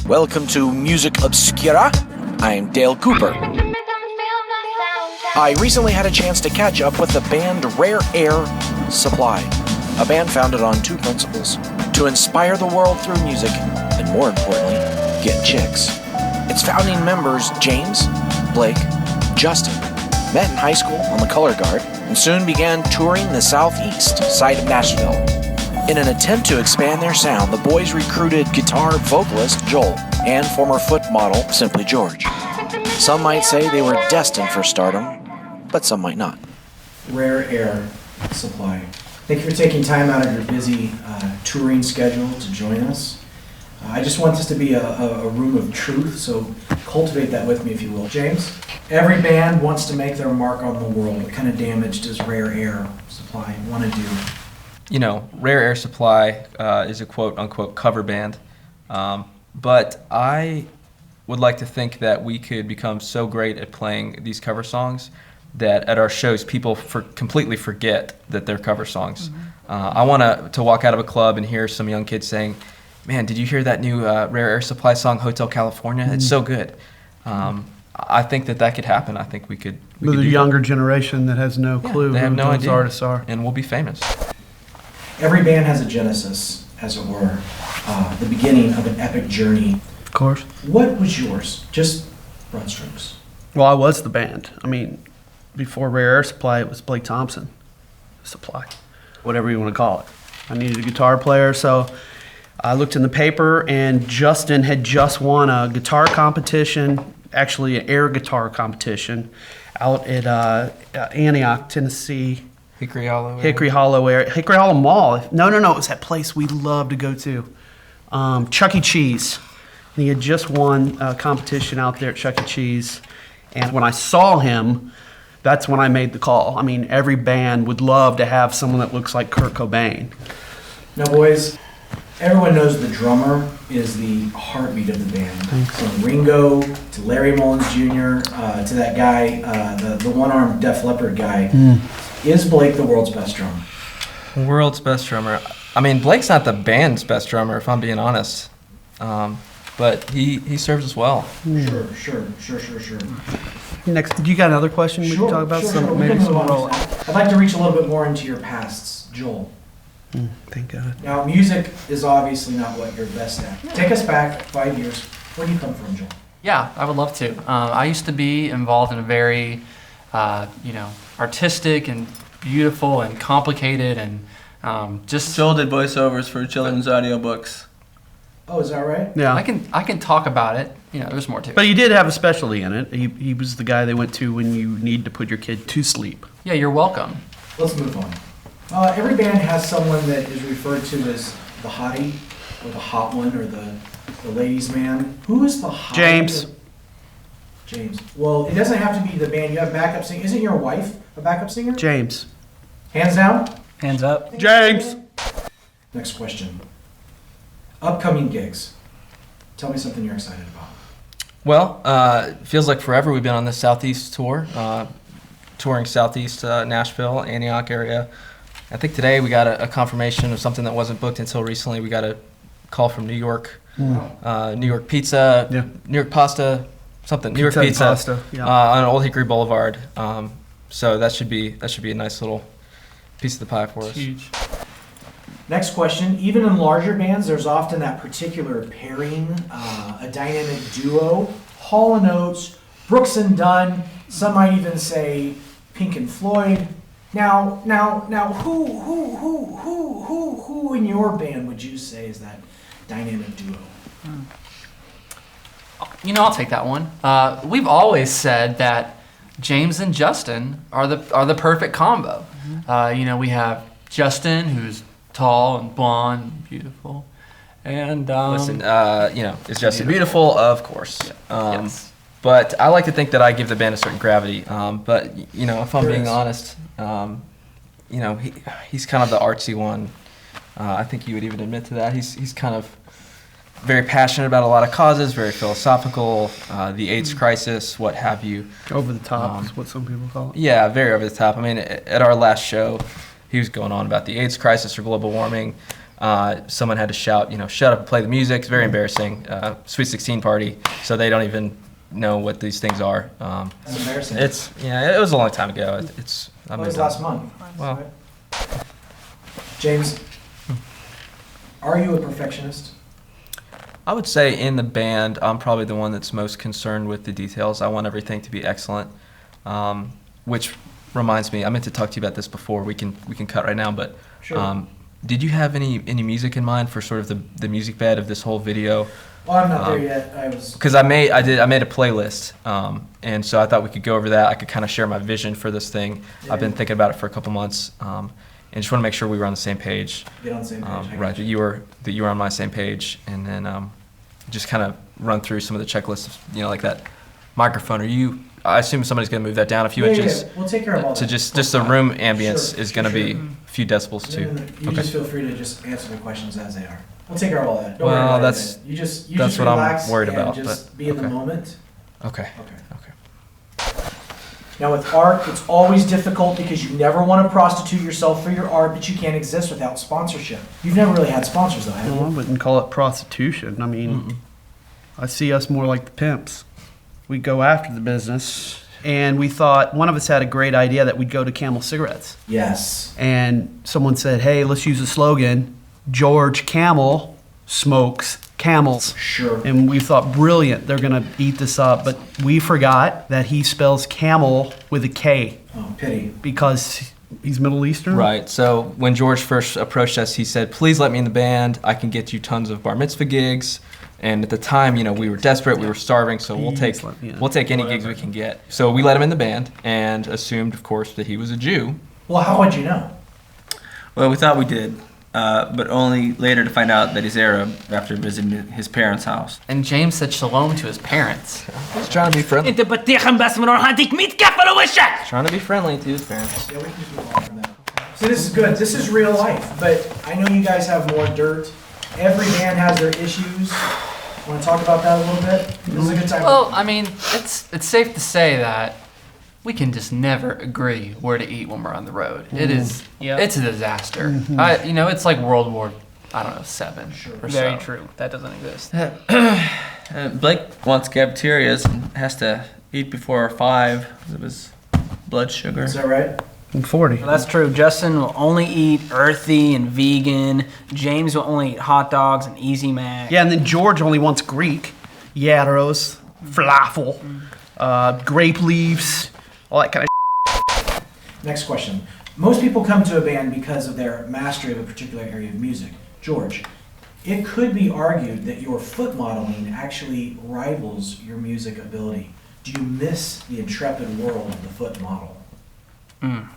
Welcome to Music Obscura. I'm Dale Cooper. I recently had a chance to catch up with the band Rare Air Supply, a band founded on two principles: to inspire the world through music, and more importantly, get chicks. Its founding members, James, Blake, Justin, met in high school on the color guard and soon began touring the southeast side of Nashville. In an attempt to expand their sound, the boys recruited guitar vocalist Joel and former foot model Simply George. Some might say they were destined for stardom, but some might not. Rare Air Supply. Thank you for taking time out of your busy touring schedule to join us. I just want this to be a room of truth, so cultivate that with me if you will. James, every band wants to make their mark on the world. What kind of damage does Rare Air Supply want to do? You know, Rare Air Supply is a quote-unquote cover band, but I would like to think that we could become so great at playing these cover songs that at our shows people completely forget that they're cover songs. I want to walk out of a club and hear some young kids saying, "Man, did you hear that new Rare Air Supply song, Hotel California? It's so good." I think that could happen. I think we could. With a younger generation that has no clue they have who no those idea. artists are. And we'll be famous. Every band has a genesis, as it were, the beginning of an epic journey. Of course. What was yours? Just broad strokes. Well, I was the band. I mean, before Rare Air Supply, it was Blake Thompson Supply, whatever you want to call it. I needed a guitar player, so I looked in the paper, and Justin had just won a guitar competition, actually an air guitar competition, out at Antioch, Tennessee. Hickory Hollow. Hickory Hollow Mall. No, it was that place we love to go to. Chuck E. Cheese. And he had just won a competition out there at Chuck E. Cheese. And when I saw him, that's when I made the call. I mean, every band would love to have someone that looks like Kurt Cobain. Now, boys, everyone knows the drummer is the heartbeat of the band. Thanks. From Ringo to Larry Mullins Jr. To that guy, the one-armed Def Leppard guy. Is Blake the world's best drummer? World's best drummer. I mean, Blake's not the band's best drummer, if I'm being honest. But he serves us well. Sure. Next, you got another question we can talk about? Sure. Maybe some role. I'd like to reach a little bit more into your pasts, Joel. Thank God. Now, music is obviously not what you're best at. Take us back 5 years. Where do you come from, Joel? Yeah, I would love to. I used to be involved in a very, artistic and beautiful and complicated and just. Joel did voiceovers for children's audiobooks. Oh, is that right? Yeah. I can talk about it. There's more to it. But he did have a specialty in it. He was the guy they went to when you need to put your kid to sleep. Yeah, you're welcome. Let's move on. Every band has someone that is referred to as the hottie, or the hot one, or the ladies' man. Who is the hottie? James. Well, it doesn't have to be the band. You have backup singer. Isn't your wife a backup singer? James. Hands down? Hands up. James! Next question. Upcoming gigs. Tell me something you're excited about. Well, it feels like forever we've been on this Southeast tour, touring Southeast Nashville, Antioch area. I think today we got a confirmation of something that wasn't booked until recently. We got a call from New York, New York pizza, New York pasta, something. New York pizza pasta, on Old Hickory Boulevard. So that should be a nice little piece of the pie for us. Huge. Next question. Even in larger bands, there's often that particular pairing, a dynamic duo. Hall & Oates, Brooks and Dunn. Some might even say Pink and Floyd. Now, who in your band would you say is that dynamic duo? I'll take that one. We've always said that James and Justin are the perfect combo. We have Justin, who's tall and blonde and beautiful. And Listen, is Justin beautiful? Of course. Yes. But I like to think that I give the band a certain gravity. But if I'm being honest, he's kind of the artsy one. I think you would even admit to that. He's kind of very passionate about a lot of causes, very philosophical, the AIDS crisis, what have you. Over the top is what some people call it. Yeah, very over the top. I mean, at our last show, he was going on about the AIDS crisis or global warming. someone had to shout, shut up and play the music. It's very embarrassing. Sweet 16 party, so they don't even know what these things are. That's embarrassing. It was a long time ago. It was last month. Well. Right? James, are you a perfectionist? I would say in the band, I'm probably the one that's most concerned with the details. I want everything to be excellent, which reminds me, I meant to talk to you about this before. We can cut right now, but Sure. Did you have any music in mind for sort of the music bed of this whole video? Well, I'm not there yet. I was. Because I made a playlist, and so I thought we could go over that. I could kind of share my vision for this thing. Yeah. I've been thinking about it for a couple months, and just want to make sure we were on the same page. Get on the same page. I Right, got that you were on my same page, and then just kind of run through some of the checklists. Like that microphone. I assume somebody's going to move that down a few inches. We'll take care of all So that. just the room ambience Sure, is going to be sure. a few decibels too. You Okay. just feel free to just answer the questions as they are. We'll take care of all that. Don't worry Well, about that's- it. You just that's what I'm relax worried and about, Just but- be in the okay. moment. Okay. Okay. Now with art, it's always difficult because you never want to prostitute yourself for your art, but you can't exist without sponsorship. You've never really had sponsors though, have No, I you? wouldn't call it prostitution. I mean, I see us more like the pimps. We go after the business, and we thought one of us had a great idea that we'd go to Camel cigarettes. Yes. And someone said, hey, let's use a slogan, George Camel smokes camels. Sure. And we thought, brilliant, they're going to eat this up. But we forgot that he spells camel with a K Oh, pity. because he's Middle Eastern. Right. So when George first approached us, he said, "Please let me in the band. I can get you tons of bar mitzvah gigs." And at the time, we were desperate, we were starving, so we'll take any gigs we can get. So we let him in the band and assumed, of course, that he was a Jew. Well, how would you know? Well, we thought we did, but only later to find out that he's Arab after visiting his parents' house. And James said shalom to his parents. He's trying to be friendly. انت بتيخن بس من راح اديك 100 كف على وشك. Trying to be friendly to his parents. Yeah, we can just move on from that. So this is good. This is real life, but I know you guys have more dirt. Every band has their issues. Want to talk about that a little bit? This is a good time. Well, I mean, it's safe to say that we can just never agree where to eat when we're on the road. It is, Yep. it's a disaster. It's like World War, I don't know, 7 or so. Very true. That doesn't exist. Blake wants cafeterias and has to eat before 5 because of his blood sugar. Is that right? And 40. Well, that's true. Justin will only eat earthy and vegan. James will only eat hot dogs and Easy Mac. Yeah, and then George only wants Greek. Gyros, falafel, grape leaves, all that kind of Next question. Most people come to a band because of their mastery of a particular area of music. George, it could be argued that your foot modeling actually rivals your music ability. Do you miss the intrepid world of the foot model?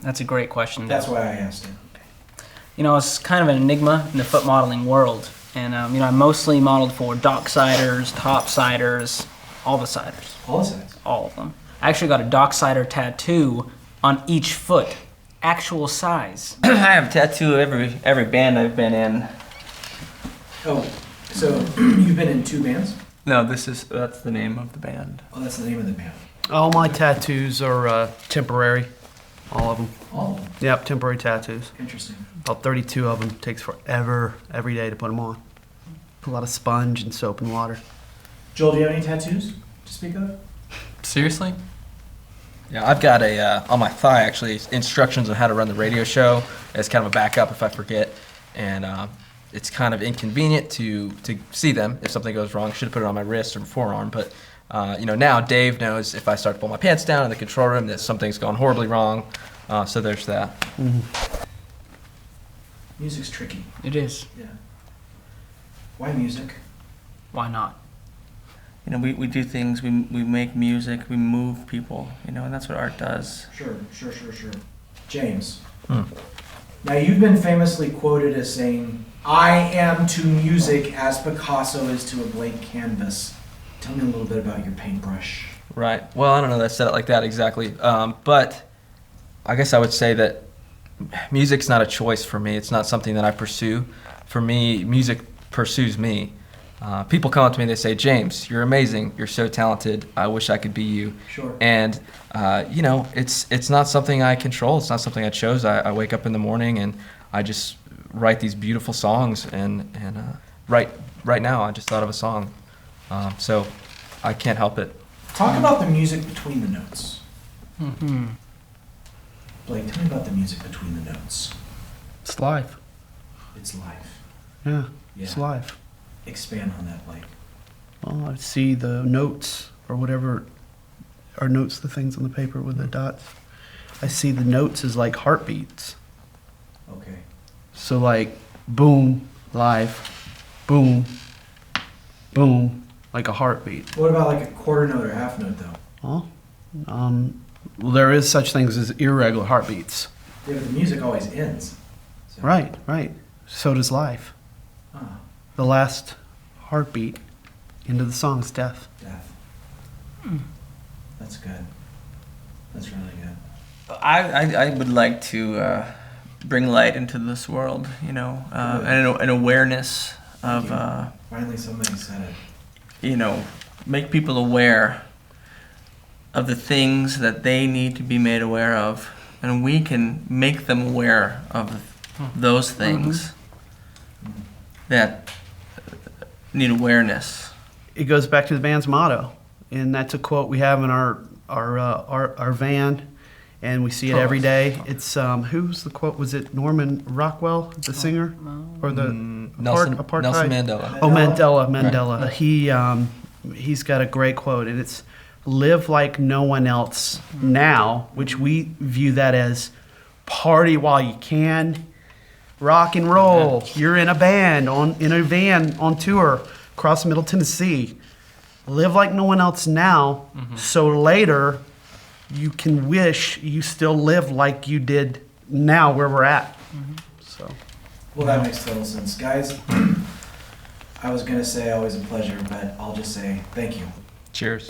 That's a great question. That's why I asked it. It's kind of an enigma in the foot modeling world. And, I mostly modeled for docksiders, topsiders, all the siders, All the sides. all of them. I actually got a docksider tattoo on each foot, actual size. I have a tattoo of every band I've been in. Oh, so you've been in 2 bands? No, that's the name of the band. Oh, that's the name of the band. All my tattoos are temporary. All of them. All of them. Yep, temporary tattoos. Interesting. About 32 of them. Takes forever every day to put them on. A lot of sponge and soap and water. Joel, do you have any tattoos to speak of? Seriously? Yeah, I've got on my thigh actually instructions on how to run the radio show as kind of a backup if I forget, and it's kind of inconvenient to see them if something goes wrong. Should have put it on my wrist or forearm, but now Dave knows if I start to pull my pants down in the control room that something's gone horribly wrong. So there's that. Music's tricky. It is. Yeah. Why music? Why not? We do things, we make music, we move people, and that's what art does. Sure. James. Now you've been famously quoted as saying, "I am to music as Picasso is to a blank canvas." Tell me a little bit about your paintbrush. Right. Well, I don't know that I said it like that exactly, but I guess I would say that music's not a choice for me. It's not something that I pursue. For me, music pursues me. People come up to me and they say, "James, you're amazing. You're so talented. I wish I could be you." Sure. And it's not something I control. It's not something I chose. I wake up in the morning and I just write these beautiful songs. And right now, I just thought of a song. So I can't help it. Talk about the music between the notes. Mm-hmm. Blake, tell me about the music between the notes. It's life. It's life. Yeah, Yeah. it's life. Expand on that, Blake. Well, I see the notes or whatever are notes, the things on the paper with the dots. I see the notes as like heartbeats. Okay. So like boom, life, boom, boom, like a heartbeat. What about like a quarter note or half note, though? Well, well, there is such things as irregular heartbeats. Yeah, but the music always ends. So. Right, right. So does life. Ah, The last heartbeat into the song's death. death. That's good. That's really good. I would like to bring light into this world, and an awareness Thank of, you. Finally, somebody said it. make people aware of the things that they need to be made aware of, and we can make them aware of those things that need awareness. It goes back to the band's motto, and that's a quote we have in our van, and we see it every day. It's who's the quote? Was it Norman Rockwell, the singer, or the Nelson apartheid? Mandela. Oh, Mandela. He's got a great quote, and it's "Live like no one else now," which we view that as party while you can, rock and roll. You're in a band in a van on tour across Middle Tennessee. Live like no one else now, so later you can wish you still live like you did now where we're at. So. Well, that makes total sense. Guys, I was going to say always a pleasure, but I'll just say thank you. Cheers.